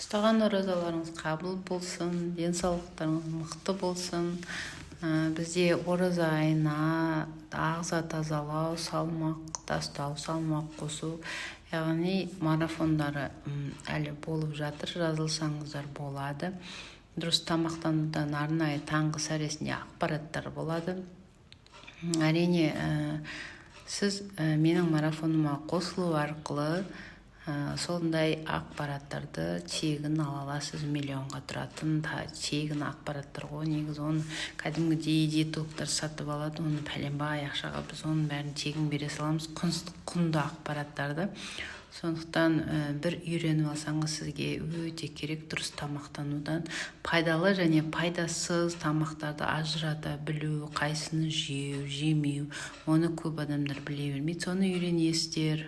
Ұстаған оразаларыңыз қабыл болсын, денсаулықтарыңыз мықты болсын. Бізде ораза айына ағза тазалау, салмақ тастау, салмақ қосу, яғни марафондары әлі болып жатыр. Жазылсаңыздар болады. Дұрыс тамақтанудан арнайы таңғы сәресінде ақпараттар болады. Әрине, сіз менің марафоныма қосылу арқылы сондай ақпараттарды тегін ала аласыз. Миллионға тұратын тегін ақпараттар ғой. Негізі оны кәдімгідей диетологтар сатып алады, оны пәленбай ақшаға. Біз оның бәрін тегін бере саламыз, құнды ақпараттарды. Сондықтан бір үйреніп алсаңыз сізге өте керек. Дұрыс тамақтанудан пайдалы және пайдасыз тамақтарды ажырата білу, қайсыны жеу, жемеу, оны көп адамдар біле бермейді. Соны үйренесіздер.